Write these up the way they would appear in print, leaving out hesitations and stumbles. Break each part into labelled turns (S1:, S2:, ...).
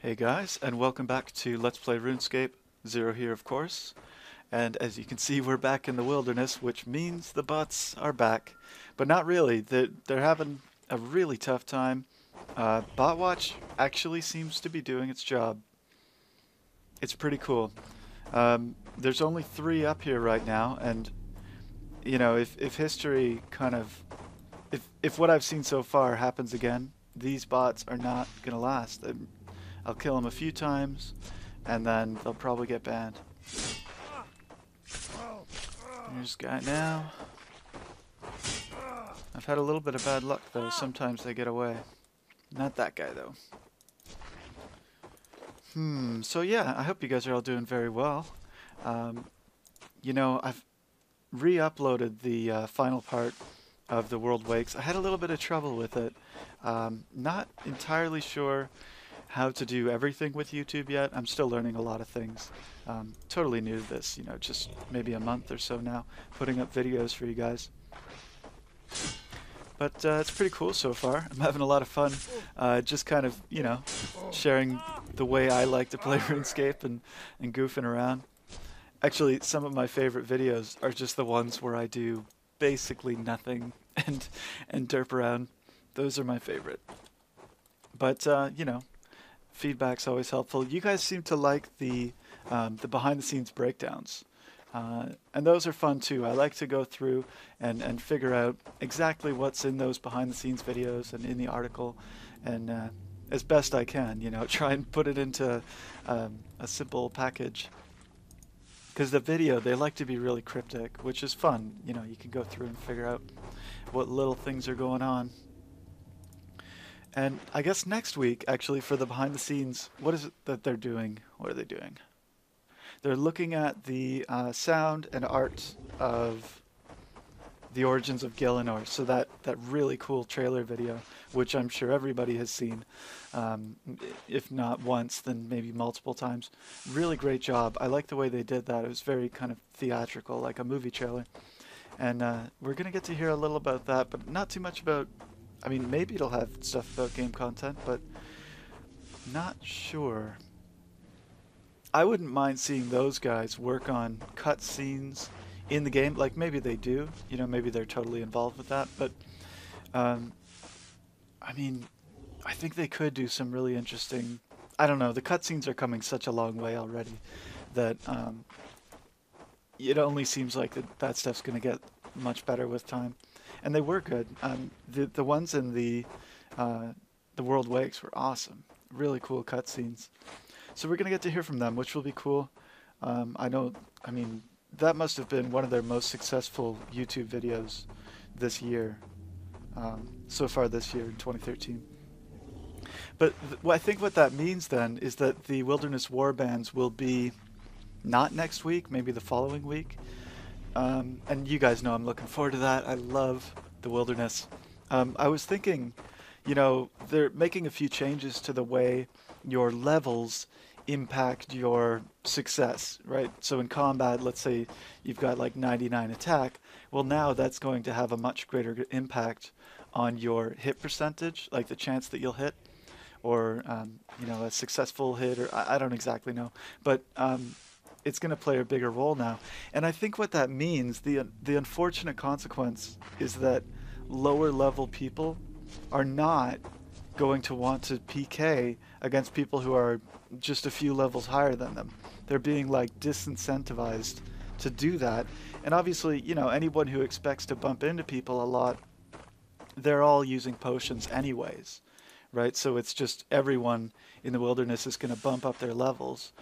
S1: Hey guys, and welcome back to Let's Play RuneScape. Zero here, of course. And as you can see, we're back in the wilderness, which means the bots are back. But not really. They're having a really tough time. Botwatch actually seems to be doing its job. It's pretty cool. There's only 3 up here right now, and you know, if history kind of, if what I've seen so far happens again, these bots are not gonna last. I'll kill them a few times, and then they'll probably get banned. There's a guy now. I've had a little bit of bad luck, though. Sometimes they get away. Not that guy, though. So yeah, I hope you guys are all doing very well. You know, I've re-uploaded the final part of the World Wakes. I had a little bit of trouble with it. Not entirely sure how to do everything with YouTube yet. I'm still learning a lot of things. Totally new to this, you know, just maybe a month or so now, putting up videos for you guys. But it's pretty cool so far. I'm having a lot of fun, just kind of, you know, sharing the way I like to play RuneScape and goofing around. Actually, some of my favorite videos are just the ones where I do basically nothing and derp around. Those are my favorite. But, you know, feedback's always helpful. You guys seem to like the behind-the-scenes breakdowns, and those are fun too. I like to go through and figure out exactly what's in those behind-the-scenes videos and in the article, and as best I can, you know, try and put it into a simple package. Because the video, they like to be really cryptic, which is fun. You know, you can go through and figure out what little things are going on. And I guess next week, actually, for the behind the scenes, what is it that they're doing? What are they doing? They're looking at the sound and art of the origins of Gielinor. So that really cool trailer video, which I'm sure everybody has seen, if not once, then maybe multiple times. Really great job. I like the way they did that. It was very kind of theatrical, like a movie trailer. And we're going to get to hear a little about that, but not too much about... I mean, maybe it'll have stuff about game content, but not sure. I wouldn't mind seeing those guys work on cutscenes in the game. Like, maybe they do. You know, maybe they're totally involved with that. But, I mean, I think they could do some really interesting... I don't know. The cutscenes are coming such a long way already that it only seems like that stuff's going to get much better with time. And they were good. The ones in the World Wakes were awesome. Really cool cutscenes. So we're going to get to hear from them, which will be cool. I mean, that must have been one of their most successful YouTube videos this year. So far this year in 2013. But I think what that means then is that the Wilderness Warbands will be not next week, maybe the following week. And you guys know I'm looking forward to that. I love the wilderness. I was thinking, you know, they're making a few changes to the way your levels impact your success, right? So in combat, let's say you've got like 99 attack. Well, now that's going to have a much greater impact on your hit percentage, like the chance that you'll hit, or, you know, a successful hit, or I don't exactly know. But it's going to play a bigger role now. And I think what that means, the unfortunate consequence, is that lower level people are not going to want to PK against people who are just a few levels higher than them. They're being like disincentivized to do that. And obviously, you know, anyone who expects to bump into people a lot, they're all using potions anyways. Right, so it's just everyone in the wilderness is going to bump up their levels.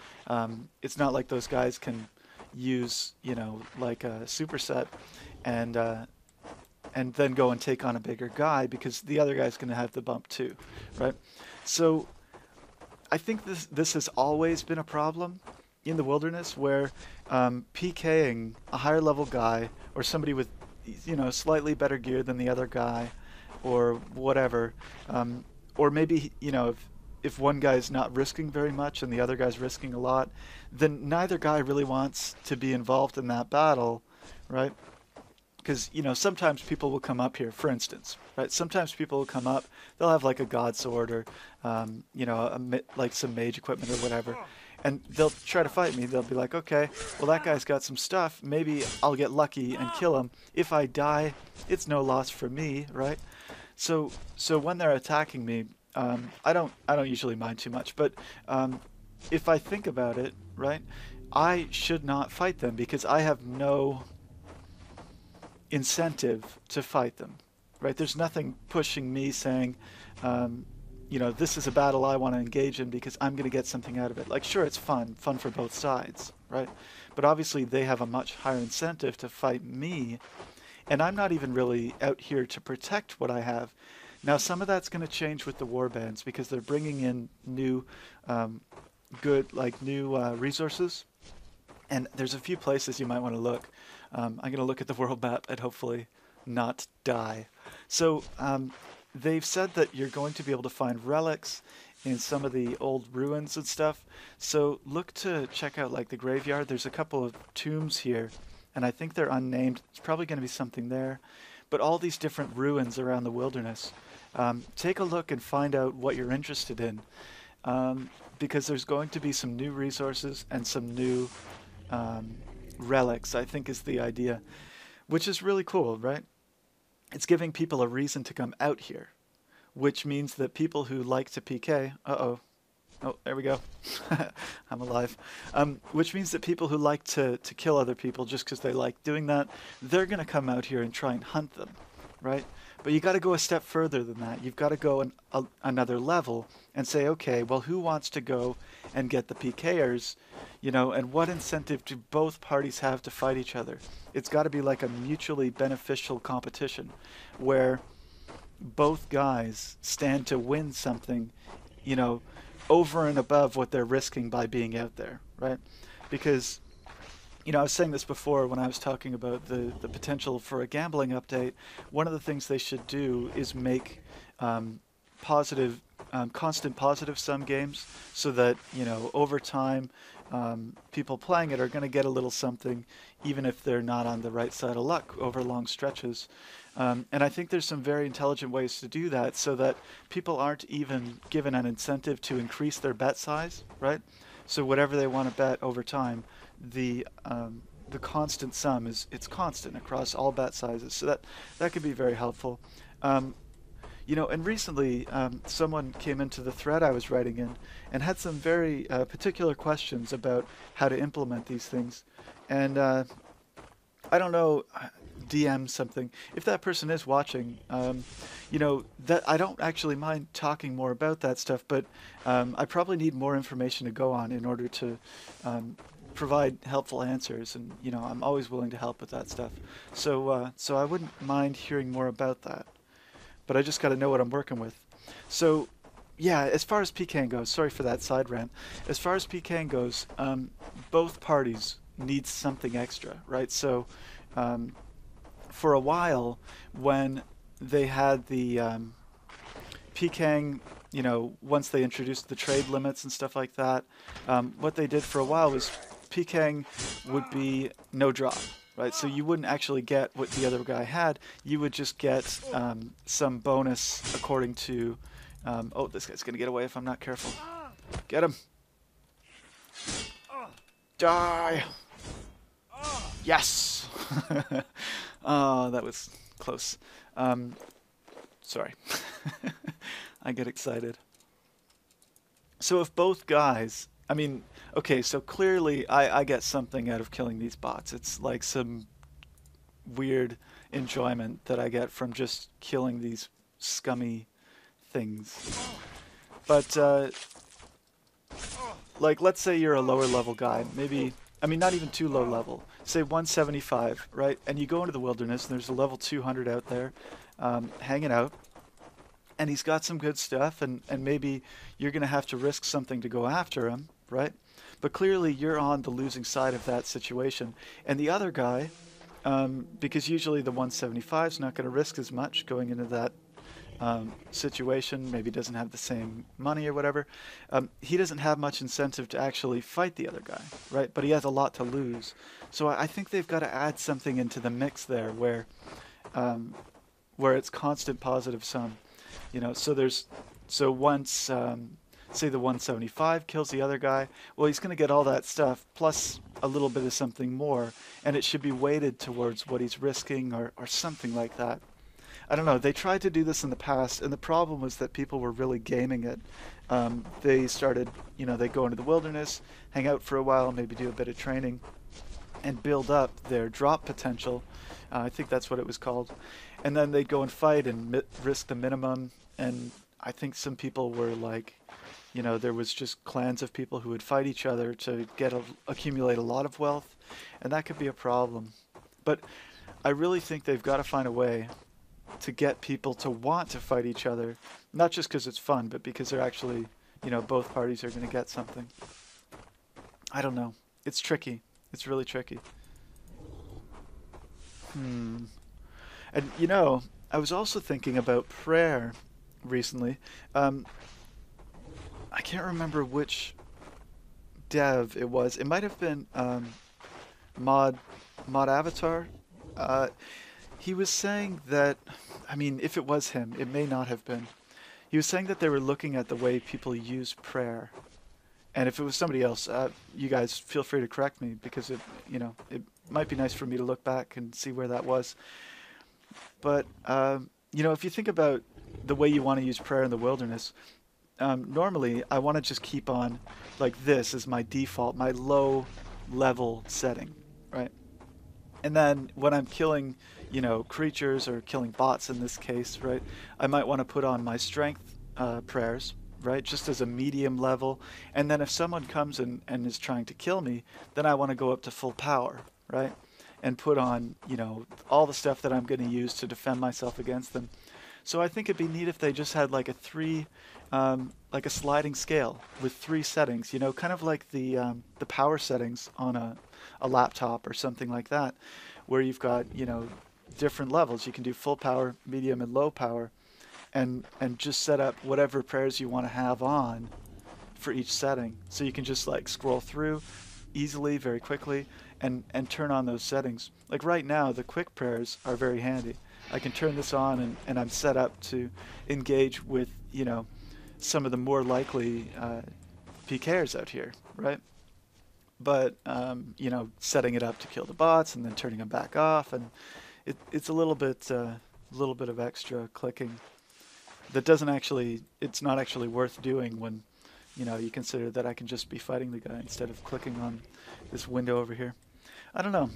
S1: It's not like those guys can use, you know, like a superset and then go and take on a bigger guy because the other guy's going to have the bump too, right? So I think this has always been a problem in the wilderness where PKing a higher level guy or somebody with, you know, slightly better gear than the other guy or whatever. Or maybe, you know, if one guy's not risking very much and the other guy's risking a lot, then neither guy really wants to be involved in that battle, right? Because, you know, sometimes people will come up here, for instance, right? Sometimes people will come up, they'll have like a god sword or, you know, like some mage equipment or whatever. And they'll try to fight me. They'll be like, okay, well, that guy's got some stuff. Maybe I'll get lucky and kill him. If I die, it's no loss for me, right? So when they're attacking me, I don't usually mind too much. But if I think about it, right, I should not fight them because I have no incentive to fight them, right? There's nothing pushing me saying, you know, this is a battle I want to engage in because I'm going to get something out of it. Like, sure, it's fun for both sides, right? But obviously they have a much higher incentive to fight me, and I'm not even really out here to protect what I have. Now, some of that's going to change with the warbands because they're bringing in new, new resources, and there's a few places you might want to look. I'm going to look at the world map and hopefully not die. So they've said that you're going to be able to find relics in some of the old ruins and stuff. So look to check out like the graveyard. There's a couple of tombs here, and I think they're unnamed. It's probably going to be something there. But all these different ruins around the wilderness. Take a look and find out what you're interested in. Because there's going to be some new resources and some new relics, I think is the idea, which is really cool, right? It's giving people a reason to come out here, which means that people who like to PK, oh, there we go, I'm alive, which means that people who like to kill other people just because they like doing that, they're going to come out here and try and hunt them, right? But you got to go a step further than that. You've got to go another level and say, okay, well, who wants to go and get the PKers, you know, and what incentive do both parties have to fight each other? It's got to be like a mutually beneficial competition where both guys stand to win something, you know, over and above what they're risking by being out there, right? Because, you know, I was saying this before when I was talking about the potential for a gambling update. One of the things they should do is make constant positive sum games so that, you know, over time, people playing it are going to get a little something, even if they're not on the right side of luck over long stretches. And I think there's some very intelligent ways to do that so that people aren't even given an incentive to increase their bet size, right? So whatever they want to bet over time, the constant sum it's constant across all bet sizes. So that could be very helpful. You know, and recently someone came into the thread I was writing in and had some very particular questions about how to implement these things. And I don't know, DM something. If that person is watching, you know, that I don't actually mind talking more about that stuff, but I probably need more information to go on in order to provide helpful answers. And, you know, I'm always willing to help with that stuff. So I wouldn't mind hearing more about that. But I just got to know what I'm working with. So, yeah, as far as PKing goes, sorry for that side rant. As far as PKing goes, both parties need something extra, right? So, for a while, when they had the PKing, you know, once they introduced the trade limits and stuff like that, what they did for a while was PKing would be no drop. Right, so you wouldn't actually get what the other guy had. You would just get some bonus according to... oh, this guy's going to get away if I'm not careful. Get him. Die. Yes. Oh, that was close. Sorry. I get excited. So if both guys... I mean, okay, so clearly I get something out of killing these bots. It's like some weird enjoyment that I get from just killing these scummy things. But, like, let's say you're a lower level guy. Maybe, I mean, not even too low level. Say 175, right? And you go into the wilderness, and there's a level 200 out there hanging out. And he's got some good stuff, and maybe you're going to have to risk something to go after him, right? But clearly you're on the losing side of that situation. And the other guy, because usually the 175 is not going to risk as much going into that situation, maybe doesn't have the same money or whatever, he doesn't have much incentive to actually fight the other guy, right? But he has a lot to lose. So I think they've got to add something into the mix there um, where it's constant positive sum. You know, so once say the 175 kills the other guy, well, he's going to get all that stuff plus a little bit of something more, and it should be weighted towards what he's risking or something like that. I don't know. They tried to do this in the past, and the problem was that people were really gaming it. They started, they go into the wilderness, hang out for a while, maybe do a bit of training, and build up their drop potential. I think that's what it was called. And then they'd go and fight and risk the minimum. And I think some people were like, there was just clans of people who would fight each other to accumulate a lot of wealth, and that could be a problem. But I really think they've got to find a way to get people to want to fight each other, not just because it's fun, but because they're actually, both parties are going to get something. I don't know. It's tricky. It's really tricky. And, I was also thinking about prayer recently. I can't remember which dev it was. It might have been Mod Avatar. He was saying that, if it was him, it may not have been. He was saying that they were looking at the way people use prayer. And if it was somebody else, you guys feel free to correct me, because it might be nice for me to look back and see where that was. But, if you think about the way you want to use prayer in the wilderness, normally I want to just keep on like this as my default, my low level setting, right? And then when I'm killing, creatures or killing bots in this case, right, I might want to put on my strength prayers, right, just as a medium level. And then if someone comes and is trying to kill me, then I want to go up to full power, right, and put on, all the stuff that I'm going to use to defend myself against them. So I think it'd be neat if they just had like like a sliding scale with 3 settings, kind of like the power settings on a laptop or something like that, where you've got, different levels. You can do full power, medium, and low power, and just set up whatever prayers you want to have on for each setting. So you can just like scroll through easily, very quickly, and turn on those settings. Like right now, the quick prayers are very handy. I can turn this on and I'm set up to engage with, some of the more likely PKers out here, right? But, setting it up to kill the bots and then turning them back off, and it's a little bit of extra clicking that it's not actually worth doing when, you consider that I can just be fighting the guy instead of clicking on this window over here. I don't know,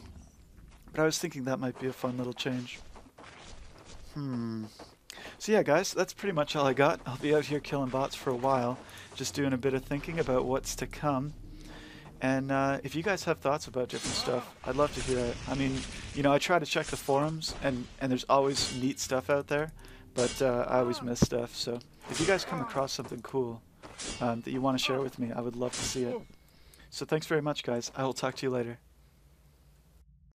S1: but I was thinking that might be a fun little change. So yeah, guys, that's pretty much all I got. I'll be out here killing bots for a while, just doing a bit of thinking about what's to come. And if you guys have thoughts about different stuff, I'd love to hear it. I try to check the forums, and there's always neat stuff out there, but I always miss stuff. So if you guys come across something cool that you want to share with me, I would love to see it. So thanks very much, guys. I will talk to you later.